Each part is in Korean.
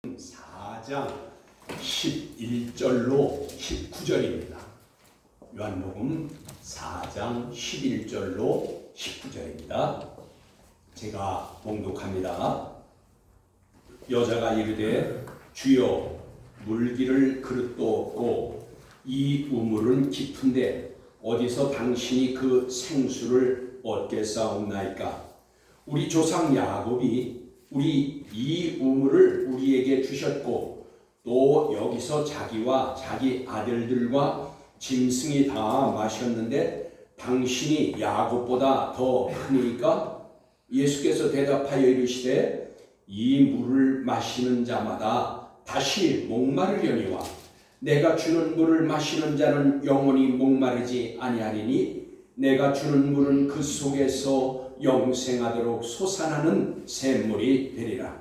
4장 11절로 19절입니다. 요한복음 4장 11절로 19절입니다. 제가 봉독합니다. 여자가 이르되 주여 물기를 그릇도 없고 이 우물은 깊은데 어디서 당신이 그 생수를 얻겠사옵나이까? 우리 조상 야곱이 우리 이 우물을 우리에게 주셨고 또 여기서 자기와 자기 아들들과 짐승이 다 마셨는데 당신이 야곱보다 더 크니까? 예수께서 대답하여 이르시되 이 물을 마시는 자마다 다시 목마르려니와 내가 주는 물을 마시는 자는 영원히 목마르지 아니하리니 내가 주는 물은 그 속에서 영생하도록 솟아나는 샘물이 되리라.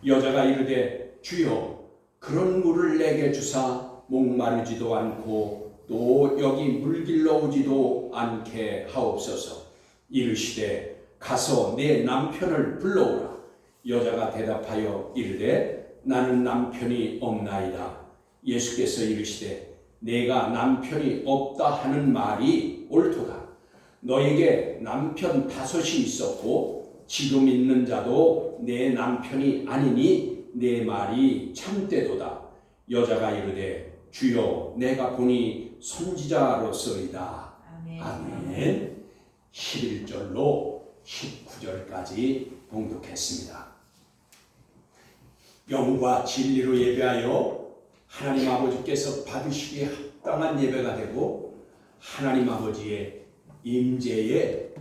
여자가 이르되 주여 그런 물을 내게 주사 목마르지도 않고 또 여기 물길러 오지도 않게 하옵소서. 이르시되 가서 내 남편을 불러오라. 여자가 대답하여 이르되 나는 남편이 없나이다. 예수께서 이르시되 내가 남편이 없다 하는 말이 옳도다. 너에게 남편 5이 있었고 지금 있는 자도 내 남편이 아니니 내 말이 참되도다. 여자가 이르되 주여 내가 보니 선지자로서이다. 아멘. 11절로 19절까지 봉독했습니다. 영과 진리로 예배하여 하나님 아버지께서 받으시기에 합당한 예배가 되고 하나님 아버지의 임재를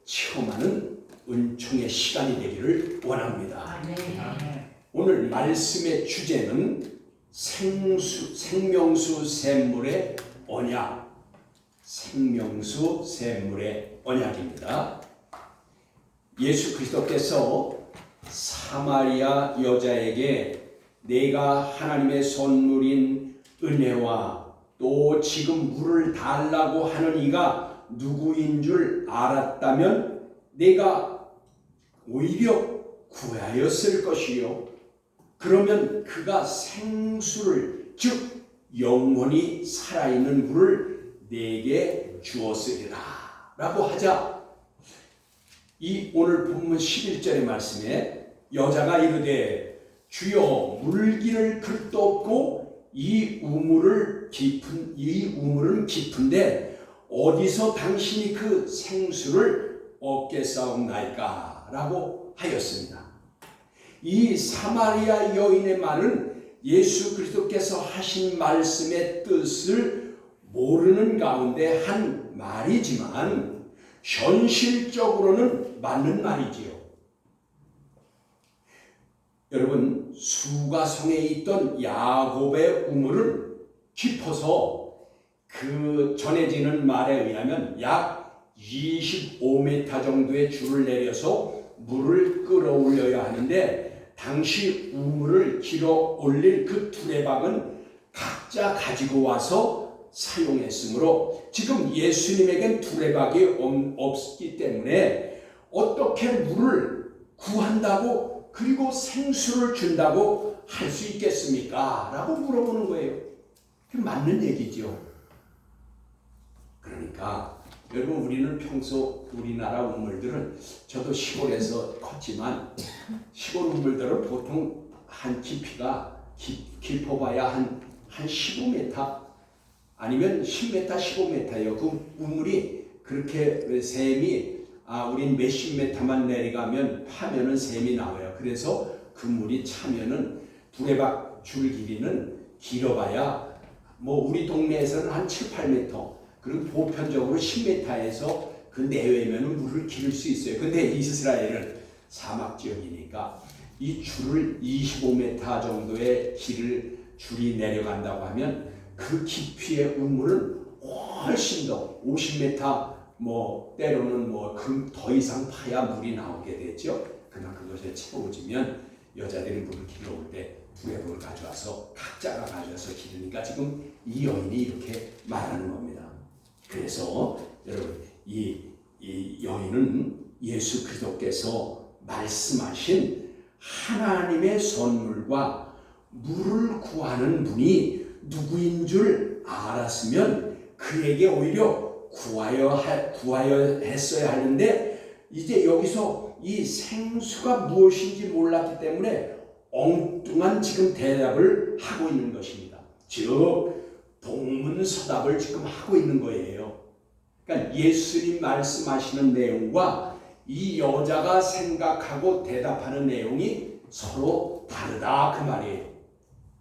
체험하는 은총의 시간이 되기를 원합니다. 오늘 말씀의 주제는 생명수 샘물의 언약, 생명수 샘물의 언약입니다. 예수 그리스도께서 사마리아 여자에게 내가 하나님의 선물인 은혜와 또 지금 물을 달라고 하는 이가 누구인 줄 알았다면 내가 오히려 구하였을 것이요 그러면 그가 생수를 즉 영원히 살아있는 물을 내게 주었으리라 라고 하자 이 오늘 본문 11절의 말씀에 여자가 이르되 주여 물기를 그릇도 없고 이 우물은 깊은데 어디서 당신이 그 생수를 얻겠사옵나이까? 라고 하였습니다. 이 사마리아 여인의 말은 예수 그리스도께서 하신 말씀의 뜻을 모르는 가운데 한 말이지만 현실적으로는 맞는 말이지요. 여러분 수가성에 있던 야곱의 우물은 깊어서 그 전해지는 말에 의하면 약 25m 정도의 줄을 내려서 물을 끌어올려야 하는데 당시 우물을 길어 올릴 그 두레박은 각자 가지고 와서 사용했으므로 지금 예수님에겐 두레박이 없기 때문에 어떻게 물을 구한다고 그리고 생수를 준다고 할 수 있겠습니까? 라고 물어보는 거예요. 맞는 얘기죠. 그러니까 여러분 우리는 평소 우리나라 우물들은 저도 시골에서 컸지만 시골 우물들은 보통 한 깊이가 깊어봐야 한 15m 아니면 10m, 15m예요. 그 우물이 그렇게 샘이 우린 몇십 메타만 내려가면 파면은 샘이 나와요. 그래서 그 물이 차면은 두레박 줄 길이는 길어봐야 뭐 우리 동네에서는 한 7, 8m 그리고 보편적으로 10m에서 그 내외면은 물을 기를 수 있어요. 근데 이스라엘은 사막 지역이니까 이 줄을 25m 정도의 줄이 내려간다고 하면 그 깊이의 우물은 훨씬 더 50m 뭐 때로는 더 이상 파야 물이 나오게 되죠. 그러나 그것에 채워지면 여자들이 물을 길어올 때 두레박을 가져와서 각자가 가져와서 기르니까 지금 이 여인이 이렇게 말하는 겁니다. 그래서 여러분 이 여인은 예수 그리스도께서 말씀하신 하나님의 선물과 물을 구하는 분이 누구인 줄 알았으면 그에게 오히려 구하여 했어야 하는데, 이제 여기서 이 생수가 무엇인지 몰랐기 때문에 엉뚱한 지금 대답을 하고 있는 것입니다. 즉 동문서답을 지금 하고 있는 거예요. 그러니까 예수님 말씀하시는 내용과 이 여자가 생각하고 대답하는 내용이 서로 다르다 그 말이에요.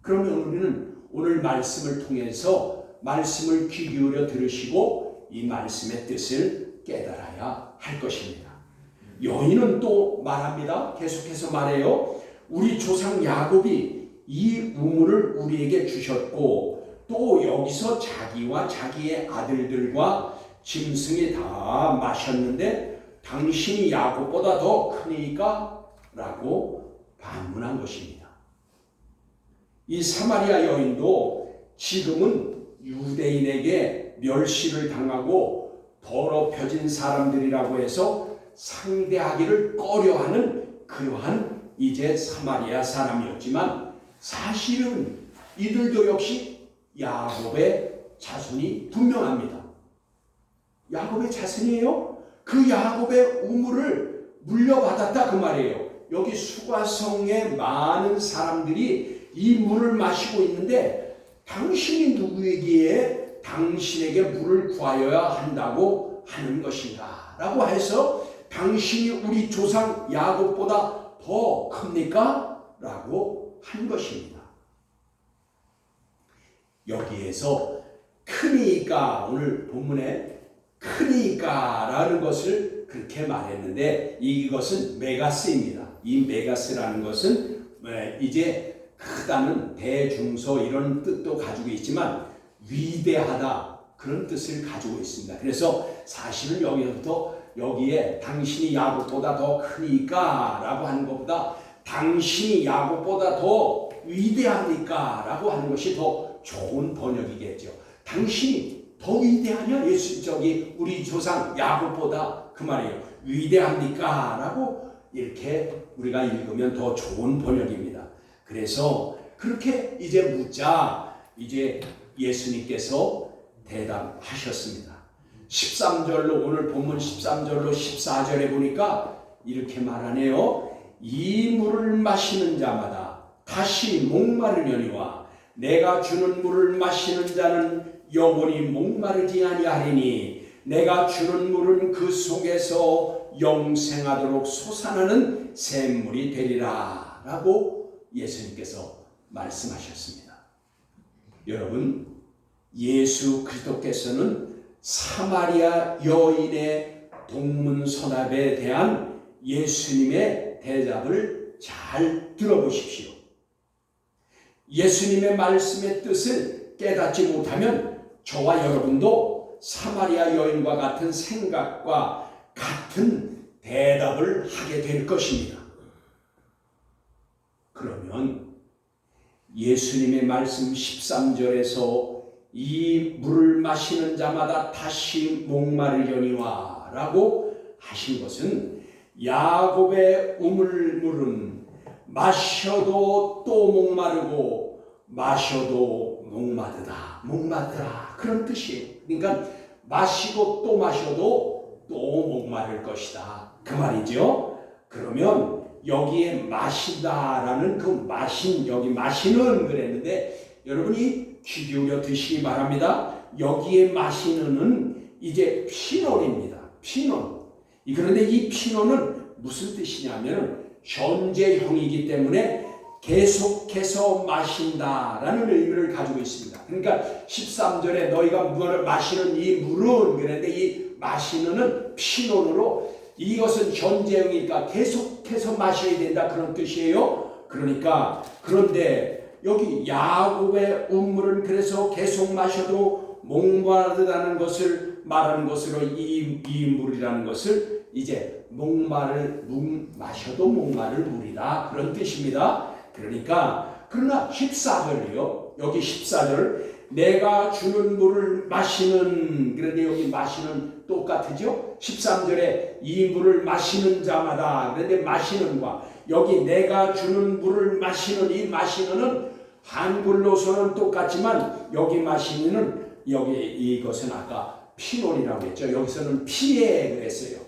그러면 우리는 오늘 말씀을 통해서 말씀을 귀 기울여 들으시고 이 말씀의 뜻을 깨달아야 할 것입니다. 여인은 또 말합니다. 계속해서 말해요. 우리 조상 야곱이 이 우물을 우리에게 주셨고 또 여기서 자기와 자기의 아들들과 짐승이 다 마셨는데 당신이 야곱보다 더 크니까? 라고 반문한 것입니다. 이 사마리아 여인도 지금은 유대인에게 멸시를 당하고 더럽혀진 사람들이라고 해서 상대하기를 꺼려하는 그러한 이제 사마리아 사람이었지만, 사실은 이들도 역시 야곱의 자손이 분명합니다. 야곱의 자손이에요. 그 야곱의 우물을 물려받았다 그 말이에요. 여기 수가성의 많은 사람들이 이 물을 마시고 있는데 당신이 누구에게 당신에게 물을 구하여야 한다고 하는 것인가 라고 해서 당신이 우리 조상 야곱보다 더 큽니까? 라고 한 것입니다. 여기에서 크니까, 오늘 본문에 크니까 라는 것을 그렇게 말했는데 이것은 메가스입니다. 이 메가스라는 것은 이제 크다는 대중소 이런 뜻도 가지고 있지만 위대하다 그런 뜻을 가지고 있습니다. 그래서 사실은 여기서부터 여기에 당신이 야곱보다 더 크니까 라고 하는 것보다 당신이 야곱보다 더 위대합니까? 라고 하는 것이 더 좋은 번역이겠죠. 당신이 더 위대하냐? 우리 조상 야곱보다 그 말이에요. 위대합니까? 라고 이렇게 우리가 읽으면 더 좋은 번역입니다. 그래서 그렇게 이제 묻자 이제 예수님께서 대답하셨습니다. 13절로 오늘 본문 13절로 14절에 보니까 이렇게 말하네요. 이 물을 마시는 자마다 다시 목마르려니와 내가 주는 물을 마시는 자는 영원히 목마르지 아니하리니 내가 주는 물은 그 속에서 영생하도록 솟아나는 샘물이 되리라 라고 예수님께서 말씀하셨습니다. 여러분, 예수 그리스도께서는 사마리아 여인의 동문서답에 대한 예수님의 대답을 잘 들어보십시오. 예수님의 말씀의 뜻을 깨닫지 못하면 저와 여러분도 사마리아 여인과 같은 생각과 같은 대답을 하게 될 것입니다. 그러면 예수님의 말씀 13절에서 이 물을 마시는 자마다 다시 목마르려니와 라고 하신 것은 야곱의 우물물은 마셔도 또 목마르고 마셔도 목마르다 그런 뜻이에요. 그러니까 마시고 또 마셔도 또 목마를 것이다 그 말이죠. 그러면 여기에 마시다라는 그 마신, 여기 마시는 그랬는데 여러분이 귀 기울여 드시기 바랍니다. 여기에 마시는은 이제 피논입니다. 피논. 그런데 이 피논은 무슨 뜻이냐면 현재형이기 때문에 계속해서 마신다라는 의미를 가지고 있습니다. 그러니까 13절에 너희가 물을 마시는 이 물은 그런데 이 마시는은 피논으로 이것은 현재형이니까 계속해서 마셔야 된다 그런 뜻이에요. 그러니까 그런데 여기 야곱의 우물은 그래서 계속 마셔도 목마르다는 것을 말하는 것으로 이 물이라는 것을 이제 마셔도 목마를 물이다 그런 뜻입니다. 그러니까 그러나 14절이요. 여기 14절 내가 주는 물을 마시는, 그런데 여기 마시는 똑같으죠. 13절에 이 물을 마시는 자마다, 그런데 마시는과 여기 내가 주는 물을 마시는 이 마시는은 한글로서는 똑같지만 여기 마시는은 여기 이것은 아까 피논이라고 했죠. 여기서는 피에 그랬어요.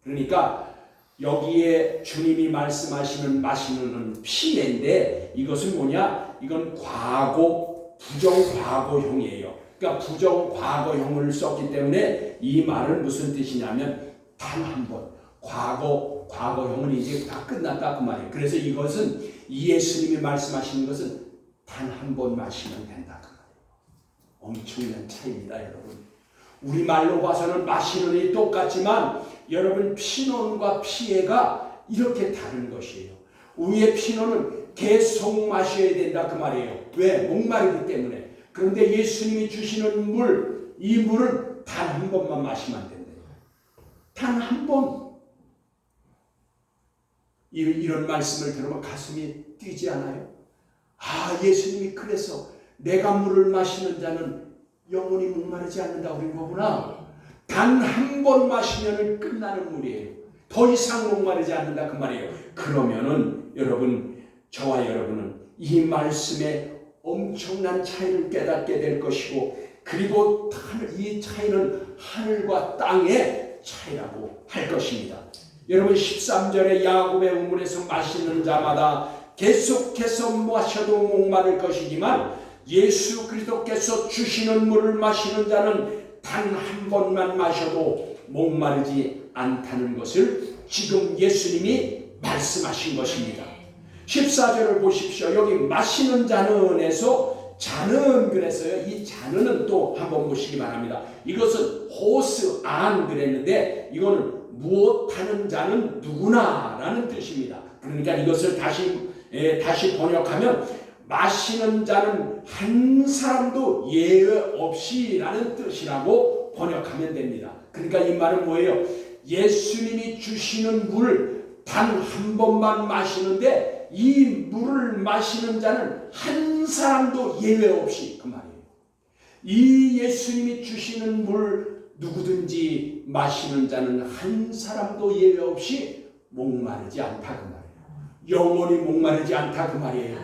그러니까 여기에 주님이 말씀하시는 마시는은 피인데 이것은 뭐냐? 이건 과거 부정과거형이에요. 그러니까 부정과거형을 썼기 때문에 이 말은 무슨 뜻이냐면 단 한 번 과거형은 이제 다 끝났다 그 말이에요. 그래서 이것은 예수님이 말씀하시는 것은 단 한 번 마시면 된다 그 말이에요. 엄청난 차이입니다, 여러분. 우리말로 봐서는 마시는이 똑같지만 여러분 피논과 피해가 이렇게 다른 것이에요. 위에 피논은 계속 마셔야 된다 그 말이에요. 왜? 목마르기 때문에. 그런데 예수님이 주시는 물, 이 물은 단 한 번만 마시면 된대요. 단 한 번. 이런 말씀을 들으면 가슴이 뛰지 않아요? 아, 예수님이 그래서 내가 물을 마시는 자는 영원히 목마르지 않는다고 그런 거구나. 단 한 번 마시면 끝나는 물이에요. 더 이상 목마르지 않는다 그 말이에요. 그러면은 여러분, 저와 여러분은 이 말씀의 엄청난 차이를 깨닫게 될 것이고, 그리고 이 차이는 하늘과 땅의 차이라고 할 것입니다. 여러분 13절에 야곱의 우물에서 마시는 자마다 계속해서 마셔도 목마를 것이지만 예수 그리스도께서 주시는 물을 마시는 자는 단 한 번만 마셔도 목마르지 않다는 것을 지금 예수님이 말씀하신 것입니다. 14절을 보십시오. 여기 마시는 자는에서 자는 그랬어요. 이 자는은 또 한번 보시기 바랍니다. 이것은 호스 안 그랬는데 이거는 무엇하는 자는 누구나 라는 뜻입니다. 그러니까 이것을 다시 번역하면 마시는 자는 한 사람도 예외 없이 라는 뜻이라고 번역하면 됩니다. 그러니까 이 말은 뭐예요? 예수님이 주시는 물 단 한 번만 마시는데 이 물을 마시는 자는 한 사람도 예외 없이 그 말이에요. 이 예수님이 주시는 물 누구든지 마시는 자는 한 사람도 예외 없이 목마르지 않다 그 말이에요. 영원히 목마르지 않다 그 말이에요.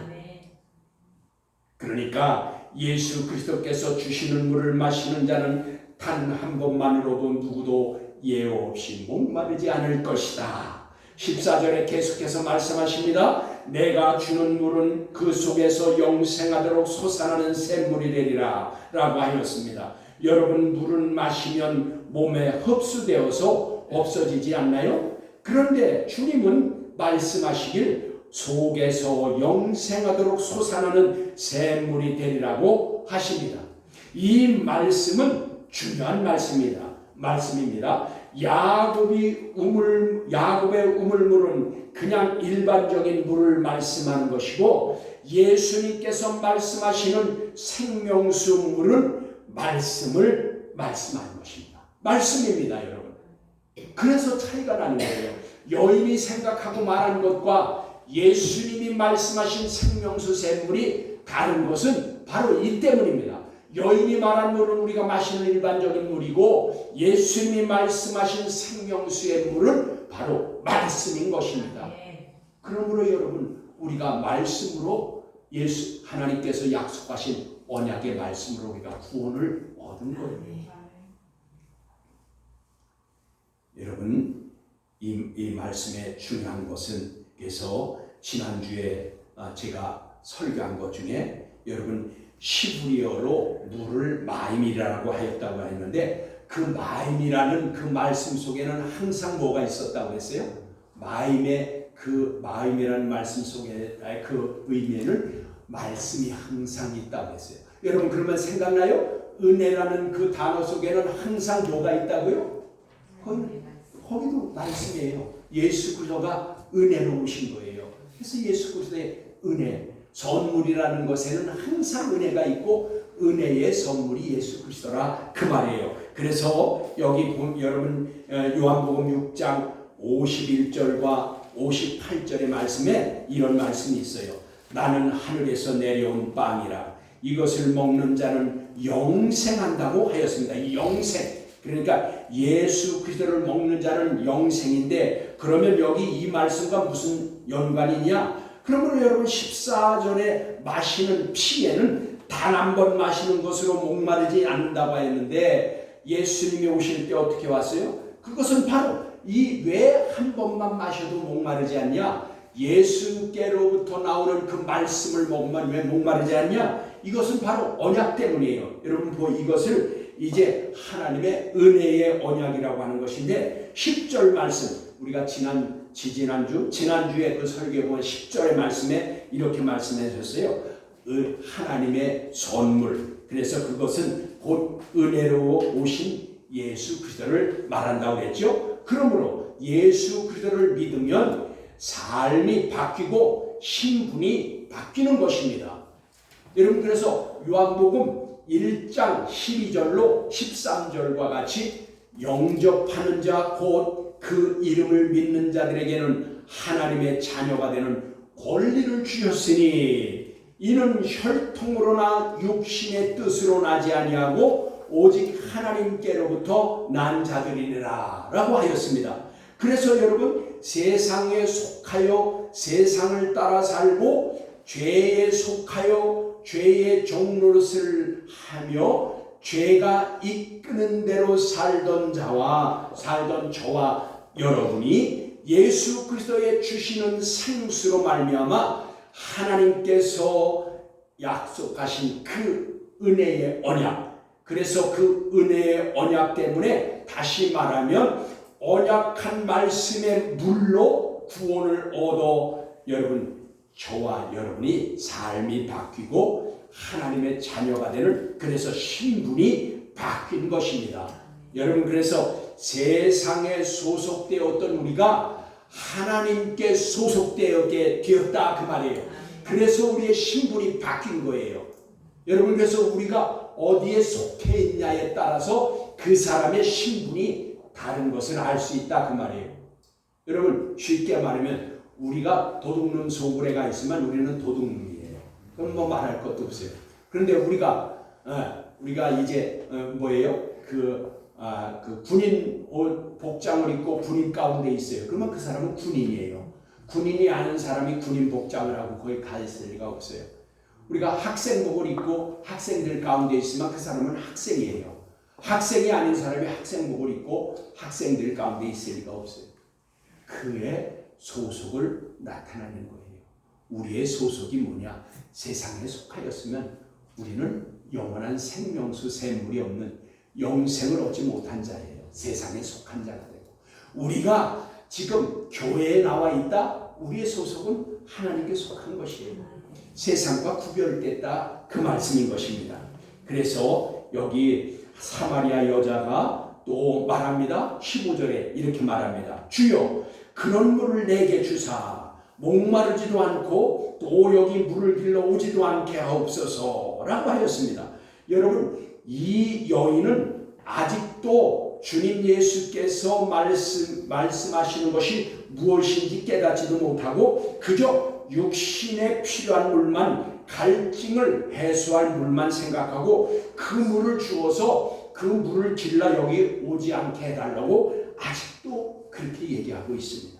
그러니까 예수 그리스도께서 주시는 물을 마시는 자는 단 한 번만으로도 누구도 예외 없이 목마르지 않을 것이다. 14절에 계속해서 말씀하십니다. 내가 주는 물은 그 속에서 영생하도록 솟아나는 샘물이 되리라 라고 하였습니다. 여러분 물은 마시면 몸에 흡수되어서 없어지지 않나요? 그런데 주님은 말씀하시길 속에서 영생하도록 솟아나는 샘물이 되리라고 하십니다. 이 말씀은 중요한 말씀입니다. 야곱의 우물물은 그냥 일반적인 물을 말씀하는 것이고 예수님께서 말씀하시는 생명수 물은 말씀을 말씀하는 것입니다. 말씀입니다, 여러분. 그래서 차이가 나는 거예요. 여인이 생각하고 말한 것과 예수님이 말씀하신 생명수 샘물이 다른 것은 바로 이 때문입니다. 여인이 말한 물은 우리가 마시는 일반적인 물이고 예수님이 말씀하신 생명수의 물은 바로 말씀인 것입니다. 그러므로 여러분 우리가 말씀으로 하나님께서 약속하신 언약의 말씀으로 우리가 구원을 얻은 거예요. 여러분 이 말씀의 중요한 것은 그래서 지난주에 제가 설교한 것 중에 여러분 시브리어로 물을 마임이라고 하였다고 했는데 그 마임이라는 그 말씀 속에는 항상 뭐가 있었다고 했어요? 마임이라는 말씀 속에 그 의미에는 말씀이 항상 있다고 했어요. 여러분 그러면 생각나요? 은혜라는 그 단어 속에는 항상 뭐가 있다고요? 거기도 말씀이에요. 예수 그리스도가 은혜로 오신 거예요. 그래서 예수 그리스도의 은혜, 선물이라는 것에는 항상 은혜가 있고 은혜의 선물이 예수 그리스도라 그 말이에요. 그래서 여기 여러분 요한복음 6장 51절과 58절의 말씀에 이런 말씀이 있어요. 나는 하늘에서 내려온 빵이라 이것을 먹는 자는 영생한다고 하였습니다. 이 영생, 그러니까 예수 그리스도를 먹는 자는 영생인데 그러면 여기 이 말씀과 무슨 연관이냐? 그러므로 여러분 14절에 마시는 피에는 단 한 번 마시는 것으로 목마르지 않는다고 했는데 예수님이 오실 때 어떻게 왔어요? 그것은 바로 이 왜 한 번만 마셔도 목마르지 않냐? 예수께로부터 나오는 그 말씀을 먹으면 왜 목마르지 않냐? 이것은 바로 언약 때문이에요. 여러분 이것을 이제 하나님의 은혜의 언약이라고 하는 것인데 10절 말씀 우리가 지난주에 그 설교 보면 10절의 말씀에 이렇게 말씀해 주셨어요. 하나님의 선물. 그래서 그것은 곧 은혜로 오신 예수 그리스도를 말한다고 했죠. 그러므로 예수 그리스도를 믿으면 삶이 바뀌고 신분이 바뀌는 것입니다. 여러분 그래서 요한복음 1장 12절로 13절과 같이 영접하는 자 곧 그 이름을 믿는 자들에게는 하나님의 자녀가 되는 권리를 주셨으니 이는 혈통으로나 육신의 뜻으로 나지 아니하고 오직 하나님께로부터 난 자들이니라 라고 하였습니다. 그래서 여러분 세상에 속하여 세상을 따라 살고 죄에 속하여 죄의 종노릇을 하며 죄가 이끄는 대로 살던 저와 여러분이 예수 그리스도의 주시는 생수로 말미암아 하나님께서 약속하신 그 은혜의 언약, 그래서 그 은혜의 언약 때문에 다시 말하면 언약한 말씀의 물로 구원을 얻어 여러분 저와 여러분이 삶이 바뀌고 하나님의 자녀가 되는 그래서 신분이 바뀐 것입니다. 여러분 그래서 세상에 소속되었던 우리가 하나님께 소속되었게 되었다 그 말이에요. 그래서 우리의 신분이 바뀐 거예요. 여러분 그래서 우리가 어디에 속해 있냐에 따라서 그 사람의 신분이 다른 것을 알 수 있다 그 말이에요. 여러분 쉽게 말하면 우리가 도둑놈 소굴에가 있으면 우리는 도둑놈이에요. 그럼 뭐 말할 것도 없어요. 그런데 우리가 이제 뭐예요? 그 군인 옷 복장을 입고 군인 가운데 있어요. 그러면 그 사람은 군인이에요. 군인이 아는 사람이 군인 복장을 하고 거기 가 있을 리가 없어요. 우리가 학생복을 입고 학생들 가운데 있으면 그 사람은 학생이에요. 학생이 아닌 사람이 학생복을 입고 학생들 가운데 있을 리가 없어요. 그의 소속을 나타내는 거예요. 우리의 소속이 뭐냐? 세상에 속하였으면 우리는 영원한 생명수 샘물이 없는 영생을 얻지 못한 자예요. 세상에 속한 자가 되고 우리가 지금 교회에 나와 있다. 우리의 소속은 하나님께 속한 것이에요. 세상과 구별됐다 그 말씀인 것입니다. 그래서 여기 사마리아 여자가 또 말합니다. 15절에 이렇게 말합니다. 주여 그런 물을 내게 주사 목마르지도 않고 또 여기 물을 길러 오지도 않게 하옵소서 라고 하였습니다. 여러분 이 여인은 아직도 주님 예수께서 말씀하시는 것이 무엇인지 깨닫지도 못하고 그저 육신에 필요한 물만 갈증을 해소할 물만 생각하고 그 물을 주어서 그 물을 길러 여기 오지 않게 해달라고 아직도 그렇게 얘기하고 있습니다.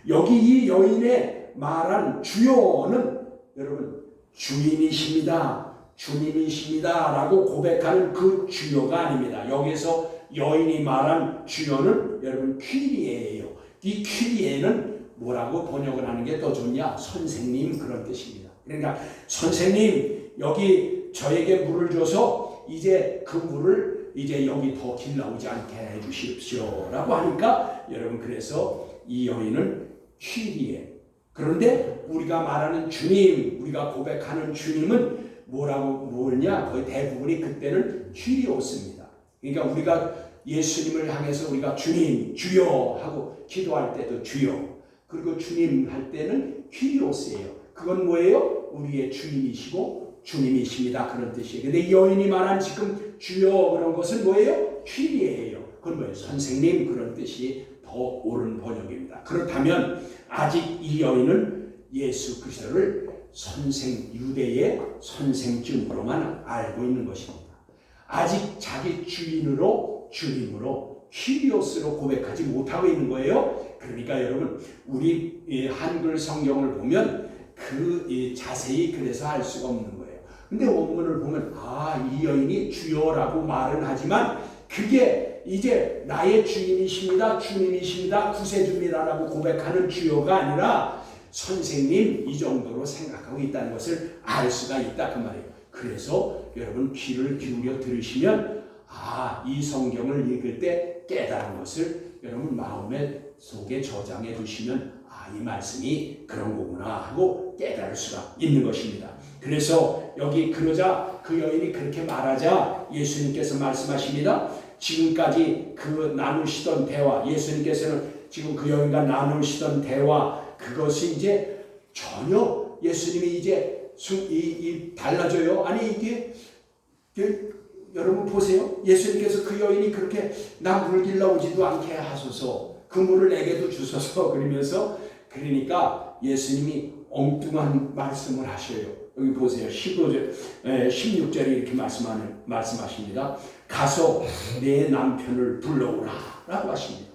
여기 이 여인의 말한 주여는 여러분 주님이십니다. 주님이십니다 라고 고백하는 그 주여가 아닙니다. 여기서 여인이 말한 주여는 여러분 퀴리에예요. 이 퀴리에는 뭐라고 번역을 하는 게 더 좋냐? 선생님 그런 뜻입니다. 그러니까 선생님 여기 저에게 물을 줘서 이제 그 물을 이제 여기 더 길러오지 않게 해주십시오 라고 하니까 여러분 그래서 이 여인은 퀴리에. 그런데 우리가 말하는 주님, 우리가 고백하는 주님은 뭐냐? 거의 대부분이 그때는 퀴리오스입니다. 그러니까 우리가 예수님을 향해서 우리가 주님, 주여 하고 기도할 때도 주여. 그리고 주님 할 때는 퀴리오스예요. 그건 뭐예요? 우리의 주님이시고 주님이십니다. 그런 뜻이에요. 근데 이 여인이 말한 지금 주여 그런 것은 뭐예요? 퀴리예요. 그건 뭐예요? 선생님 그런 뜻이 더 옳은 번역입니다. 그렇다면 아직 이 여인은 예수 그리스도를 유대의 선생쯤으로만 알고 있는 것입니다. 아직 자기 주인으로 주님으로 히리오스로 고백하지 못하고 있는 거예요. 그러니까 여러분 우리 한글 성경을 보면 자세히 그래서 알 수가 없는 거예요. 근데 원문을 보면 이 여인이 주여라고 말은 하지만 그게 이제 나의 주인이십니다, 주님이십니다, 구세주입니다라고 고백하는 주여가 아니라 선생님 이 정도로 생각하고 있다는 것을 알 수가 있다 그 말이에요. 그래서 여러분 귀를 기울여 들으시면 이 성경을 읽을 때 깨달은 것을 여러분 마음에 속에 저장해 두시면 이 말씀이 그런 거구나 하고 깨달을 수가 있는 것입니다. 그래서 여기 그러자 그 여인이 그렇게 말하자 예수님께서 말씀하십니다. 지금까지 그 나누시던 대화, 예수님께서는 지금 그 여인과 나누시던 대화, 그것이 이제 전혀 예수님이 이제 달라져요. 아니 이게 여러분 보세요. 예수님께서 그 여인이 그렇게 나 물 길러 오지도 않게 하소서, 그 물을 내게도 주소서 그러면서, 그러니까 예수님이 엉뚱한 말씀을 하셔요. 여기 보세요. 16절에 이렇게 말씀하십니다. 가서 내 남편을 불러오라 라고 하십니다.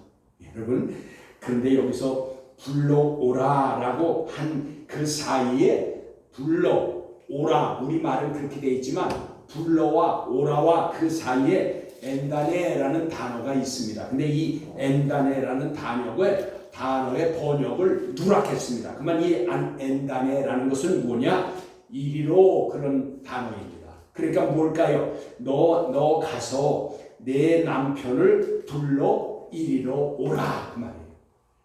여러분, 그런데 여기서 불러오라 라고 한 그 사이에 불러오라, 우리말은 그렇게 되어 있지만 불러와 오라와 그 사이에 엔다네라는 단어가 있습니다. 근데 이 엔다네라는 단어의 번역을 누락했습니다. 그러면 이 엔다네라는 것은 뭐냐? 이리로 그런 단어입니다. 그러니까 뭘까요? 너 가서 내 남편을 불러 이리로 오라 그 말이에요.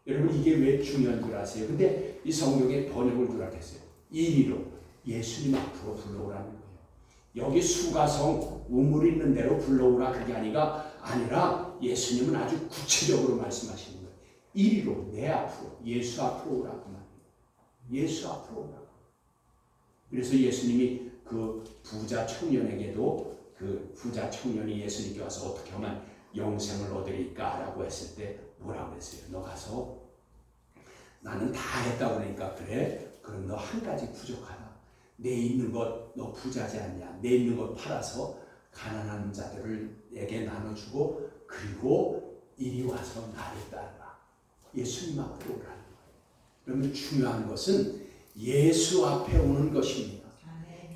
여러분 이게 왜 중요한 줄 아세요? 근데 이 성경의 번역을 누락했어요. 이리로, 예수님 앞으로 불러오라는 거예요. 여기 수가성 우물 있는 대로 불러오라 그게 아니라 예수님은 아주 구체적으로 말씀하시는 거예요. 이리로, 내 앞으로, 예수 앞으로 오라 그 말이에요. 예수 앞으로 오라. 그래서 예수님이 그 부자 청년에게도, 그 부자 청년이 예수님께 와서 어떻게 하면 영생을 얻으리까 라고 했을 때 뭐라고 했어요? 너 가서 나는 다 했다고 그러니까 그래? 그럼 너 한 가지 부족하다. 내 있는 것 너 부자지 않냐? 내 있는 것 팔아서 가난한 자들에게 나눠주고 그리고 이리 와서 나를 따르라. 예수님 앞으로 오라는 거예요. 그러면 중요한 것은 예수 앞에 오는 것입니다.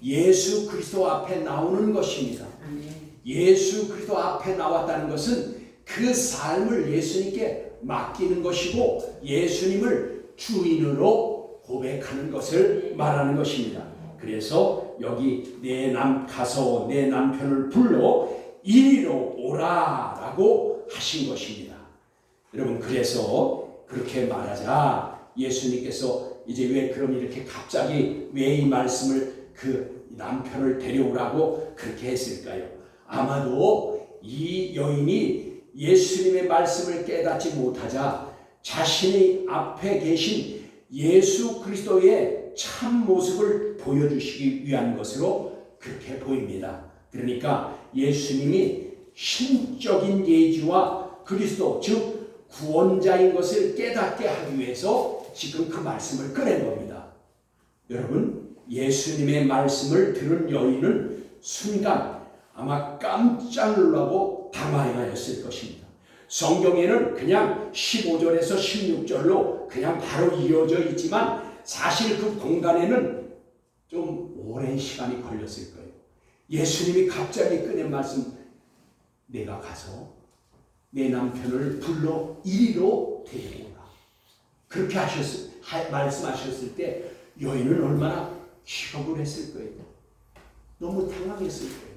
예수 그리스도 앞에 나오는 것입니다. 예수 그리스도 앞에 나왔다는 것은 그 삶을 예수님께 맡기는 것이고 예수님을 주인으로 고백하는 것을 말하는 것입니다. 그래서 여기 가서 내 남편을 불러 이리로 오라라고 하신 것입니다. 여러분, 그래서 그렇게 말하자 예수님께서 이제 왜 그럼 이렇게 갑자기 왜 이 말씀을 그 남편을 데려오라고 그렇게 했을까요? 아마도 이 여인이 예수님의 말씀을 깨닫지 못하자 자신의 앞에 계신 예수 그리스도의 참 모습을 보여주시기 위한 것으로 그렇게 보입니다. 그러니까 예수님이 신적인 예지와 그리스도 즉 구원자인 것을 깨닫게 하기 위해서 지금 그 말씀을 꺼낸 겁니다. 여러분, 예수님의 말씀을 들은 여인은 순간 아마 깜짝 놀라고 당황하였을 것입니다. 성경에는 그냥 15절에서 16절로 그냥 바로 이어져 있지만 사실 그 공간에는 좀 오랜 시간이 걸렸을 거예요. 예수님이 갑자기 꺼낸 말씀, 내가 가서 내 남편을 불러 이리로 데려오라. 그렇게 말씀하셨을 때 여인은 얼마나 기겁을 했을 거예요. 너무 당황했을 거예요.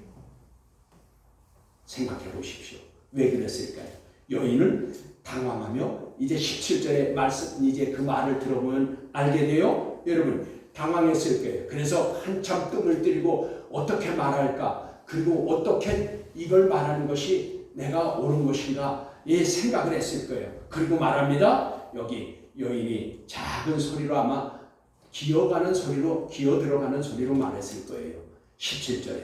생각해 보십시오. 왜 그랬을까요? 여인은 당황하며 이제 17절의 말씀, 이제 그 말을 들어보면 알게 돼요. 여러분, 당황했을 거예요. 그래서 한참 뜸을 들이고 어떻게 말할까? 그리고 어떻게 이걸 말하는 것이 내가 옳은 것인가? 이 생각을 했을 거예요. 그리고 말합니다. 여기 여인이 작은 소리로 아마 기어 들어가는 소리로 말했을 거예요. 17절에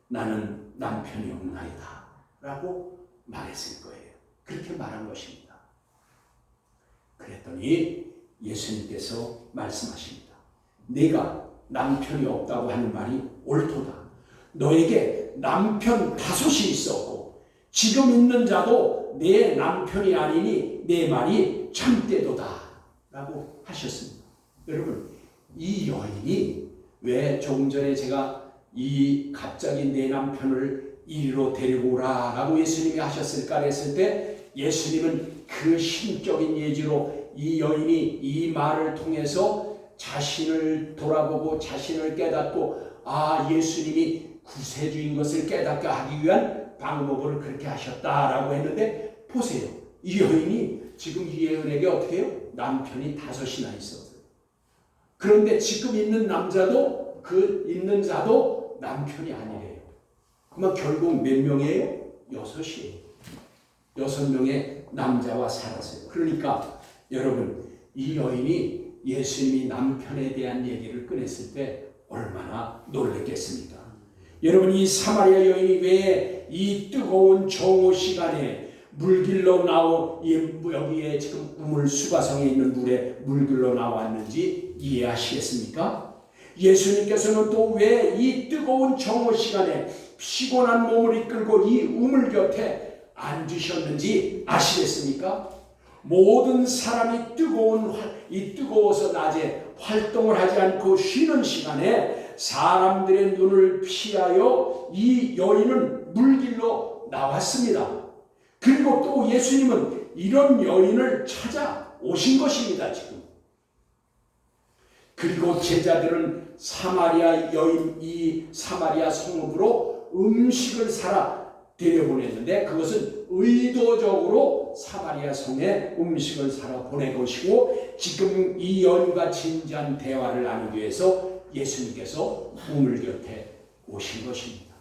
나는 남편이 없나이다 라고 말했을 거예요. 그렇게 말한 것입니다. 그랬더니 예수님께서 말씀하십니다. 네가 남편이 없다고 하는 말이 옳도다. 너에게 남편 5이 있었고 지금 있는 자도 내 남편이 아니니 내 말이 참되도다 라고 하셨습니다. 여러분, 이 여인이 왜 조금 전에 제가 갑자기 내 남편을 이리로 데리고 오라 라고 예수님이 하셨을까 했을 때, 예수님은 그 심적인 예지로 이 여인이 이 말을 통해서 자신을 돌아보고 자신을 깨닫고, 예수님이 구세주인 것을 깨닫게 하기 위한 방법을 그렇게 하셨다라고 했는데, 보세요. 이 여인이 지금 이 여인에게 어떻게 해요? 남편이 5이나 있었어요. 그런데 지금 있는 남자도, 있는 자도 남편이 아니래요. 그러면 결국 몇 명이에요? 6이에요. 6명의 남자와 살았어요. 그러니까 여러분, 이 여인이 예수님이 남편에 대한 얘기를 꺼냈을 때 얼마나 놀랐겠습니까? 여러분, 이 사마리아 여인이 왜 이 뜨거운 정오 시간에 물길로 여기에 지금 우물 수가성에 있는 물에 물길로 나왔는지 이해하시겠습니까? 예수님께서는 또 왜 이 뜨거운 정오 시간에 피곤한 몸을 이끌고 이 우물 곁에 앉으셨는지 아시겠습니까? 모든 사람이 뜨거워서 낮에 활동을 하지 않고 쉬는 시간에 사람들의 눈을 피하여 이 여인은 물길로 나왔습니다. 그리고 또 예수님은 이런 여인을 찾아오신 것입니다, 지금. 그리고 제자들은 사마리아 여인, 이 사마리아 성읍으로 음식을 사러 데려보냈는데, 그것은 의도적으로 사마리아 성에 음식을 사러 보낸 것이고, 지금 이 여인과 진지한 대화를 나누기 위해서 예수님께서 우물 곁에 오신 것입니다.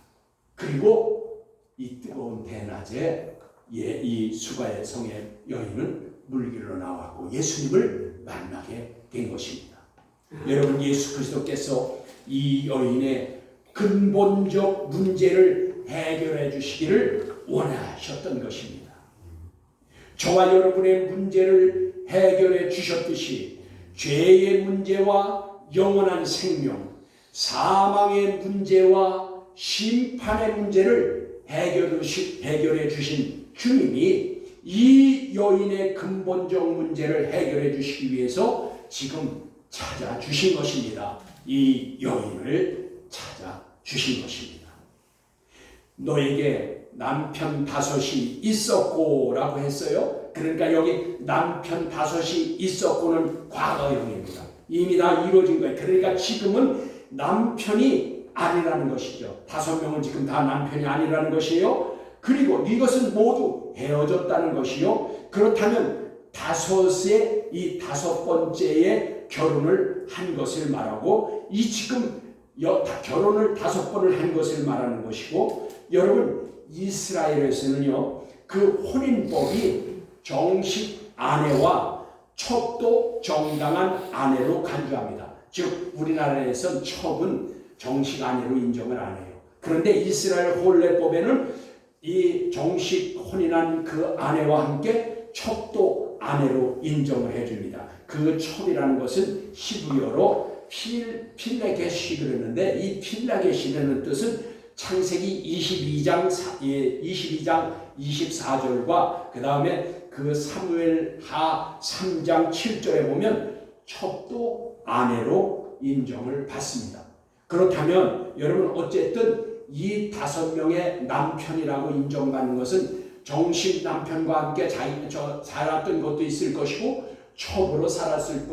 그리고 이 뜨거운 대낮에 이 수가의 성의 여인은 물길로 나왔고 예수님을 만나게 된 것입니다. 여러분, 예수 그리스도께서 이 여인의 근본적 문제를 해결해 주시기를 원하셨던 것입니다. 저와 여러분의 문제를 해결해 주셨듯이 죄의 문제와 영원한 생명, 사망의 문제와 심판의 문제를 해결해 주신 주님이 이 여인의 근본적 문제를 해결해 주시기 위해서 지금 찾아주신 것입니다. 이 여인을 찾아주신 것입니다. 너에게 남편 5이 있었고 라고 했어요. 그러니까 여기 남편 5이 있었고는 과거형입니다. 이미 다 이루어진 거예요. 그러니까 지금은 남편이 아니라는 것이죠. 5명은 지금 다 남편이 아니라는 것이에요. 그리고 이것은 모두 헤어졌다는 것이요. 그렇다면 이 5번째에 결혼을 한 것을 말하고, 이 지금 결혼을 5번을 한 것을 말하는 것이고, 여러분, 이스라엘에서는요, 그 혼인법이 정식 아내와 첩도 정당한 아내로 간주합니다. 즉 우리나라에선 첩은 정식 아내로 인정을 안 해요. 그런데 이스라엘 혼례법에는 이 정식 혼인한 그 아내와 함께 첩도 아내로 인정을 해줍니다. 그 첩이라는 것은 히브리어로 필레게시 그랬는데, 이 필레게시라는 뜻은 창세기 22장 24절과 그 다음에 그 사무엘하 3장 7절에 보면 첩도 아내로 인정을 받습니다. 그렇다면 여러분, 어쨌든 이 5명의 남편이라고 인정받는 것은 정식 남편과 함께 살았던 것도 있을 것이고 첩으로 살았을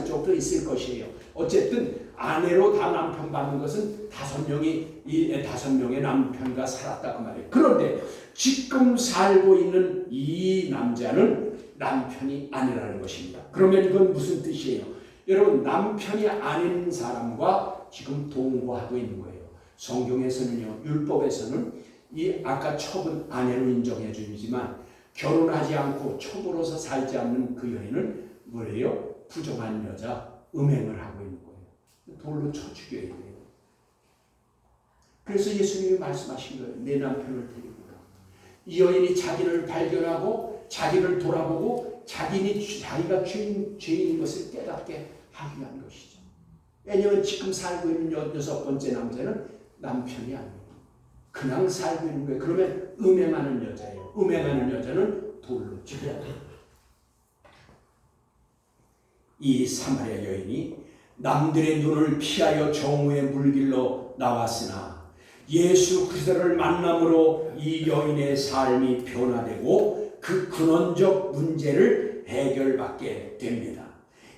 적도 있을 것이에요. 어쨌든 아내로 다 남편 받는 것은 5명의 남편과 살았다 그 말이에요. 그런데 지금 살고 있는 이 남자는 남편이 아니라는 것입니다. 그러면 이건 무슨 뜻이에요? 여러분, 남편이 아닌 사람과 지금 동거하고 있는 거예요. 성경에서는요, 율법에서는 이 아까 첩은 아내로 인정해 주지만 결혼하지 않고 첩으로서 살지 않는 그 여인은 뭐예요? 부정한 여자, 음행을 하고 있는 거예요. 돌로 쳐 죽여야 돼요. 그래서 예수님이 말씀하신 거예요. 내 남편을 데리고 오라. 이 여인이 자기를 발견하고 자기를 돌아보고 자기가 죄인인 것을 깨닫게 하기 위한 것이죠. 왜냐하면 지금 살고 있는 6번째 남자는 남편이 아닙니다. 그냥 살고 있는 거예요. 그러면 음행하는 여자예요. 음행하는 여자는 돌로 죽여야 돼요. 이 사마리아 여인이 남들의 눈을 피하여 정오의 물길로 나왔으나 예수 그리스도를 만남으로 이 여인의 삶이 변화되고 그 근원적 문제를 해결받게 됩니다.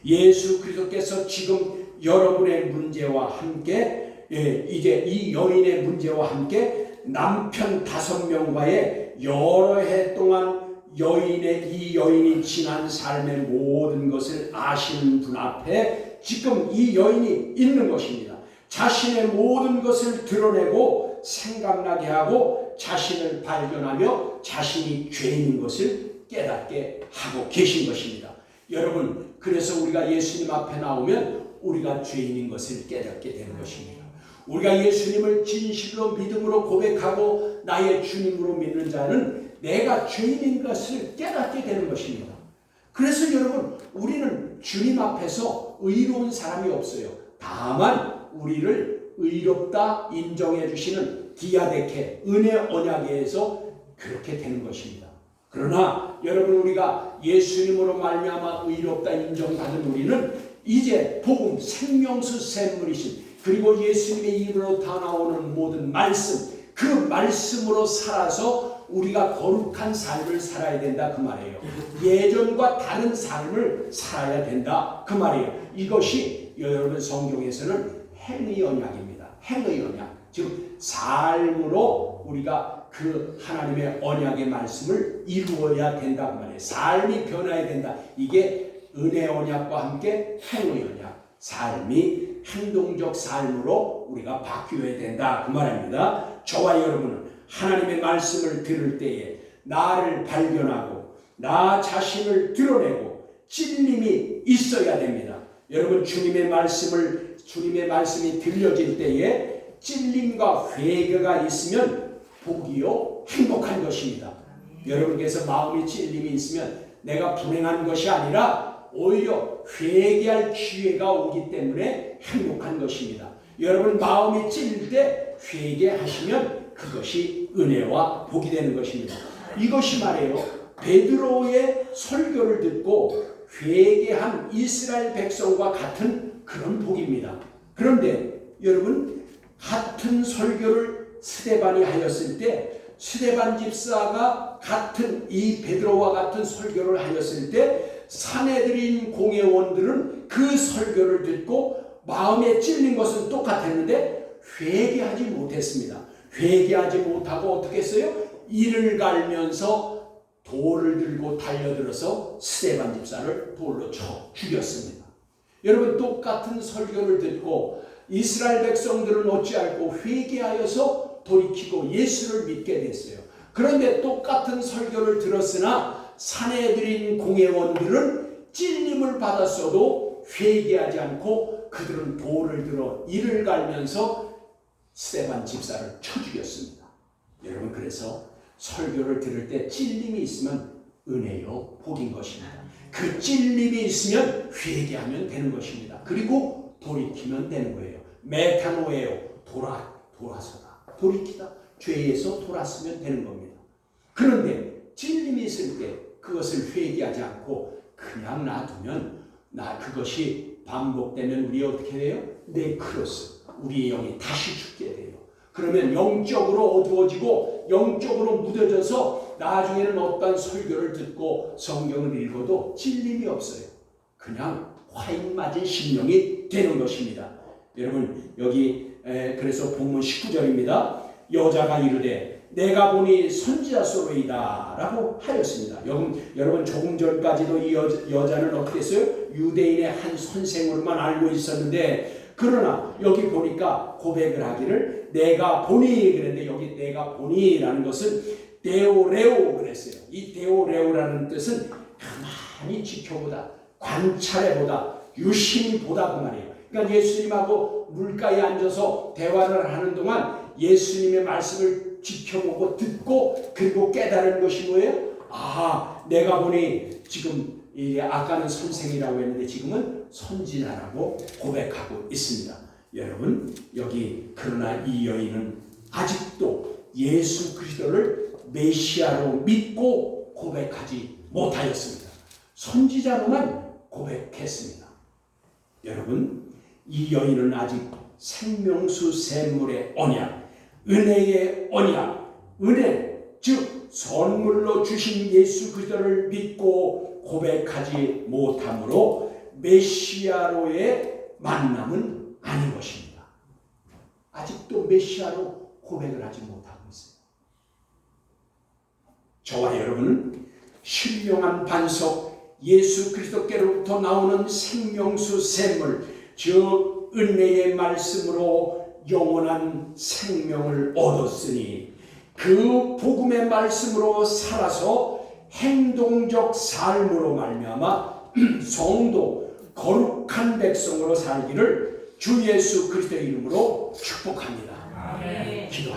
예수 그리스도께서 지금 여러분의 문제와 함께 이제 이 여인의 문제와 함께 남편 5명과의 여러 해 동안 이 여인이 지난 삶의 모든 것을 아시는 분 앞에 지금 이 여인이 있는 것입니다. 자신의 모든 것을 드러내고 생각나게 하고 자신을 발견하며 자신이 죄인인 것을 깨닫게 하고 계신 것입니다. 여러분, 그래서 우리가 예수님 앞에 나오면 우리가 죄인인 것을 깨닫게 되는 것입니다. 우리가 예수님을 진실로 믿음으로 고백하고 나의 주님으로 믿는 자는 내가 죄인인 것을 깨닫게 되는 것입니다. 그래서 여러분, 우리는 주님 앞에서 의로운 사람이 없어요. 다만 우리를 의롭다 인정해 주시는 디아데케, 은혜 언약에서 그렇게 되는 것입니다. 그러나 여러분, 우리가 예수님으로 말미암아 의롭다 인정받은 우리는 이제 복음 생명수 샘물이신 그리고 예수님의 입으로 다 나오는 모든 말씀, 그 말씀으로 살아서 우리가 거룩한 삶을 살아야 된다 그 말이에요. 예전과 다른 삶을 살아야 된다 그 말이에요. 이것이 여러분 성경에서는 행의 언약입니다. 행의 언약, 즉 삶으로 우리가 그 하나님의 언약의 말씀을 이루어야 된다 그 말이에요. 삶이 변화해야 된다. 이게 은혜 언약과 함께 행의 언약, 삶이 행동적 삶으로 우리가 바뀌어야 된다 그 말입니다. 저와 여러분은 하나님의 말씀을 들을 때에 나를 발견하고 나 자신을 드러내고 찔림이 있어야 됩니다. 여러분, 주님의 말씀이 들려질 때에 찔림과 회개가 있으면 복이요 행복한 것입니다. 여러분께서 마음의 찔림이 있으면 내가 불행한 것이 아니라 오히려 회개할 기회가 오기 때문에 행복한 것입니다. 여러분, 마음이 찔릴 때 회개하시면 그것이 은혜와 복이 되는 것입니다. 이것이 말이에요. 베드로의 설교를 듣고 회개한 이스라엘 백성과 같은 그런 복입니다. 그런데 여러분, 같은 설교를 스데반이 하였을 때 스데반 집사가 같은 이 베드로와 같은 설교를 하였을 때 사내들인 공회원들은 그 설교를 듣고 마음에 찔린 것은 똑같았는데 회개하지 못했습니다. 회개하지 못하고 어떻게 했어요? 이를 갈면서 돌을 들고 달려들어서 스데반 집사를 돌로 쳐 죽였습니다. 여러분, 똑같은 설교를 듣고 이스라엘 백성들은 어찌할꼬 회개하여서 돌이키고 예수를 믿게 됐어요. 그런데 똑같은 설교를 들었으나 사내들인 공회원들은 찔림을 받았어도 회개하지 않고 그들은 돌을 들어 이를 갈면서 스데반 집사를 쳐 죽였습니다. 여러분, 그래서 설교를 들을 때 찔림이 있으면 은혜요 복인 것입니다. 그 찔림이 있으면 회개하면 되는 것입니다. 그리고 돌이키면 되는 거예요. 메타노예요. 돌아서다. 돌이키다. 죄에서 돌았으면 되는 겁니다. 그런데 찔림이 있을 때 그것을 회개하지 않고 그냥 놔두면 그것이 반복되면 우리 어떻게 돼요? 네크로스, 우리의 영이 다시 죽게 돼요. 그러면 영적으로 어두워지고 영적으로 무뎌져서 나중에는 어떤 설교를 듣고 성경을 읽어도 찔림이 없어요. 그냥 화인 맞은 심령이 되는 것입니다. 여러분, 여기 그래서 본문 19절입니다. 여자가 이르되 내가 보니 선지자소로이다 라고 하였습니다. 여러분, 조금 전까지도 이 여자는 어떻게 했어요? 유대인의 한 선생으로만 알고 있었는데, 그러나 여기 보니까 고백을 하기를 내가 보니 그랬는데, 여기 내가 보니라는 것은 데오레오 그랬어요. 이 데오레오라는 뜻은 가만히 지켜보다, 관찰해보다, 유심히 보다 그 말이에요. 그러니까 예수님하고 물가에 앉아서 대화를 하는 동안 예수님의 말씀을 지켜보고 듣고 그리고 깨달은 것이 뭐예요? 내가 보니 지금 아까는 선생이라고 했는데 지금은 선지자라고 고백하고 있습니다. 여러분, 여기 그러나 이 여인은 아직도 예수 그리스도를 메시아로 믿고 고백하지 못하였습니다. 선지자로만 고백했습니다. 여러분, 이 여인은 아직 생명수 샘물의 언약, 은혜의 언약, 은혜 즉 선물로 주신 예수 그리스도를 믿고 고백하지 못하므로 메시아로의 만남은 아닌 것입니다. 아직도 메시아로 고백을 하지 못하고 있어요. 저와 여러분은 신령한 반석 예수 그리스도께로부터 나오는 생명수 샘물 즉 은혜의 말씀으로 영원한 생명을 얻었으니 그 복음의 말씀으로 살아서 행동적 삶으로 말미암아 성도 거룩한 백성으로 살기를 주 예수 그리스도의 이름으로 축복합니다. 아멘. 기도하시죠.